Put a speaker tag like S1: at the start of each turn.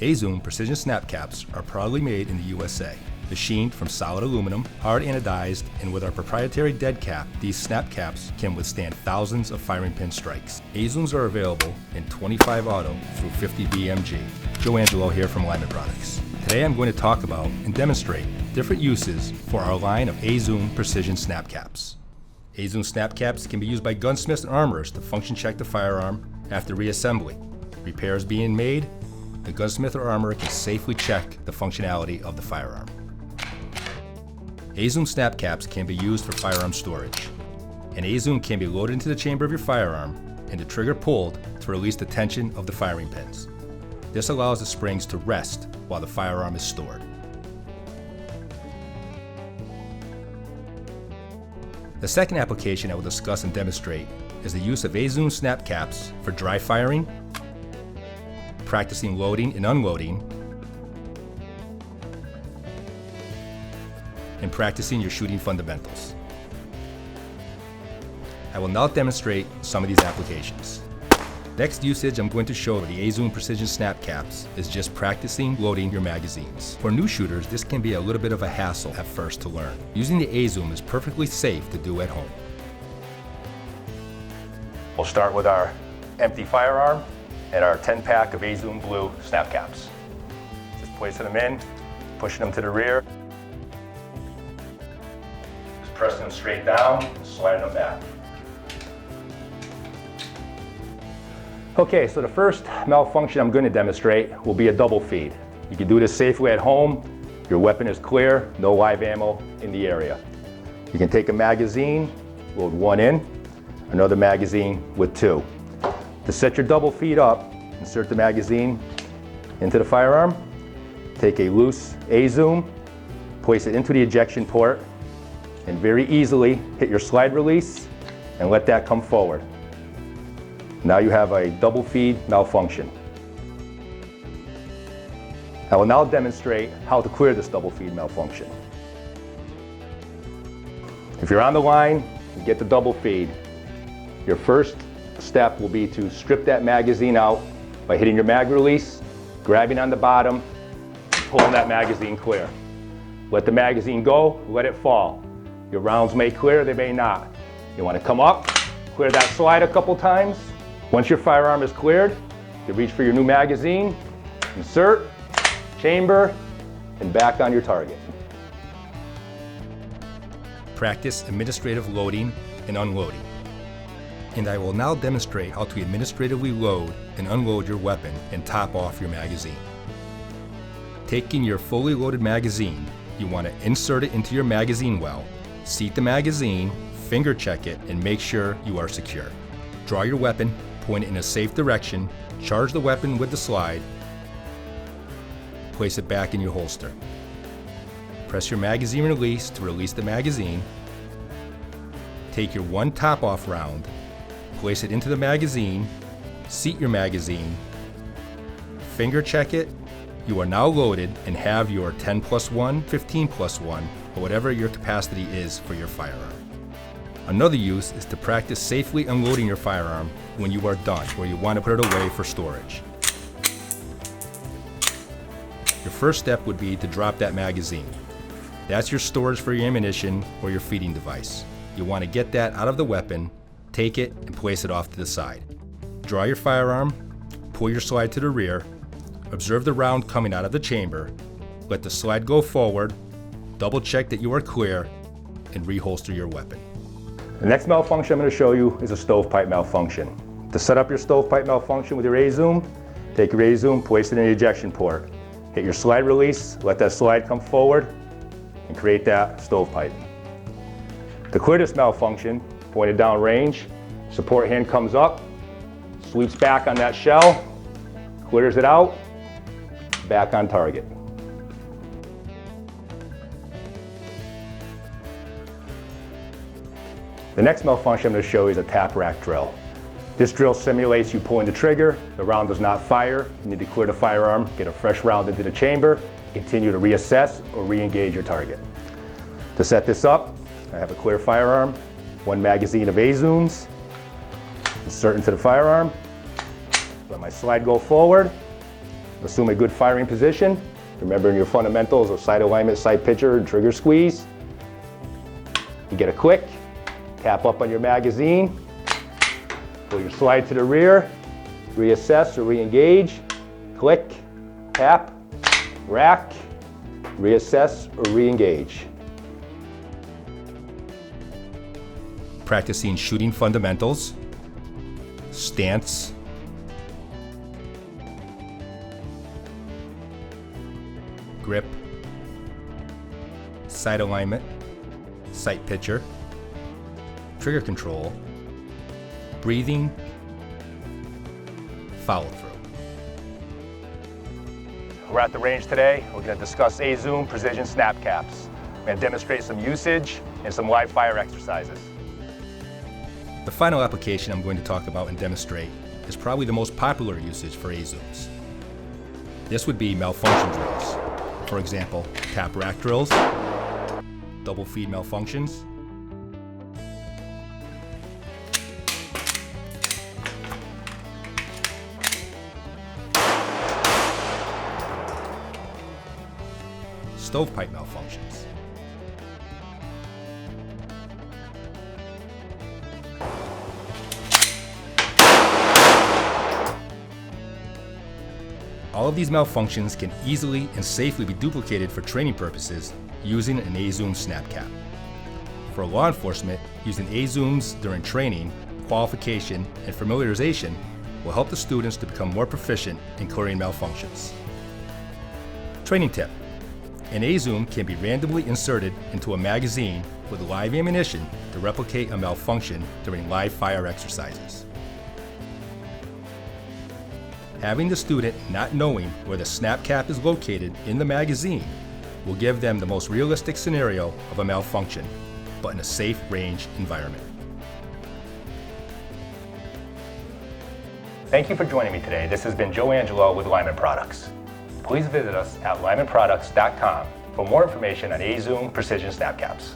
S1: A-Zoom precision snap caps are proudly made in the USA. Machined from solid aluminum, hard anodized, and with our proprietary dead cap, these snap caps can withstand thousands of firing pin strikes. A-Zooms are available in 25 auto through 50 BMG. Joe Angelo here from Lyman Products. Today I'm going to talk about and demonstrate different uses for our line of A-Zoom precision snap caps. A-Zoom snap caps can be used by gunsmiths and armorers to function check the firearm after reassembly. Repairs being made, the gunsmith or armorer can safely check the functionality of the firearm. A-Zoom snap caps can be used for firearm storage. An A-Zoom can be loaded into the chamber of your firearm and the trigger pulled to release the tension of the firing pins. This allows the springs to rest while the firearm is stored. The second application I will discuss and demonstrate is the use of A-Zoom snap caps for dry firing, practicing loading and unloading, and practicing your shooting fundamentals. I will now demonstrate some of these applications. Next usage I'm going to show of the A-Zoom precision snap caps is just practicing loading your magazines. For new shooters, this can be a little bit of a hassle at first to learn. Using the A-Zoom is perfectly safe to do at home. We'll start with our empty firearm and our 10-pack of A-Zoom blue snap caps. Just placing them in, pushing them to the rear, just pressing them straight down, sliding them back. Okay, so the first malfunction I'm going to demonstrate will be a double feed. You can do this safely at home. Your weapon is clear, no live ammo in the area. You can take a magazine, load one in, another magazine with two. To set your double feed up, insert the magazine into the firearm, take a loose A-Zoom, place it into the ejection port, and very easily hit your slide release and let that come forward. Now you have a double feed malfunction. I will now demonstrate how to clear this double feed malfunction. If you're on the line and get the double feed, your first step will be to strip that magazine out by hitting your mag release, grabbing on the bottom, and pulling that magazine clear. Let the magazine go, let it fall. Your rounds may clear, they may not. You want to come up, clear that slide a couple times. Once your firearm is cleared, you reach for your new magazine, insert, chamber, and back on your target. Practice administrative loading and unloading. And I will now demonstrate how to administratively load and unload your weapon and top off your magazine. Taking your fully loaded magazine, you want to insert it into your magazine well, seat the magazine, finger check it, and make sure you are secure. Draw your weapon, point it in a safe direction, charge the weapon with the slide, place it back in your holster. Press your magazine release to release the magazine. Take your one top-off round, place it into the magazine, seat your magazine, finger check it. You are now loaded and have your 10+1, 15+1, or whatever your capacity is for your firearm. Another use is to practice safely unloading your firearm when you are done, or you want to put it away for storage. Your first step would be to drop that magazine. That's your storage for your ammunition or your feeding device. You want to get that out of the weapon, take it, and place it off to the side. Draw your firearm, pull your slide to the rear, observe the round coming out of the chamber, let the slide go forward, double check that you are clear, and reholster your weapon. The next malfunction I'm going to show you is a stovepipe malfunction. To set up your stovepipe malfunction with your A-Zoom, take your A-Zoom, place it in the ejection port. Hit your slide release, let that slide come forward, and create that stovepipe. To clear this malfunction, pointed down range, support hand comes up, sweeps back on that shell, clears it out, back on target. The next malfunction I'm going to show you is a tap rack drill. This drill simulates you pulling the trigger, the round does not fire, you need to clear the firearm, get a fresh round into the chamber, continue to reassess or re-engage your target. To set this up, I have a clear firearm, one magazine of A-Zooms, insert into the firearm, let my slide go forward, Assume a good firing position. Remembering your fundamentals of sight alignment, sight picture, and trigger squeeze. You get a click, tap up on your magazine, pull your slide to the rear, reassess or re-engage, click, tap, rack, reassess or re-engage. Practicing shooting fundamentals, stance, grip, sight alignment, sight picture, trigger control, breathing, follow through. We're at the range today. We're going to discuss A-Zoom precision snap caps. We're going to demonstrate some usage and some live fire exercises. The final application I'm going to talk about and demonstrate is probably the most popular usage for A-Zooms. This would be malfunction drills. For example, tap rack drills, double feed malfunctions, stovepipe malfunctions. All of these malfunctions can easily and safely be duplicated for training purposes using an A-Zoom snap cap. For law enforcement, using A-Zooms during training, qualification, and familiarization will help the students to become more proficient in clearing malfunctions. Training tip: an A-Zoom can be randomly inserted into a magazine with live ammunition to replicate a malfunction during live fire exercises. Having the student not knowing where the snap cap is located in the magazine will give them the most realistic scenario of a malfunction, but in a safe range environment. Thank you for joining me today. This has been Joe Angelo with Lyman Products. Please visit us at lymanproducts.com for more information on A-Zoom precision snap caps.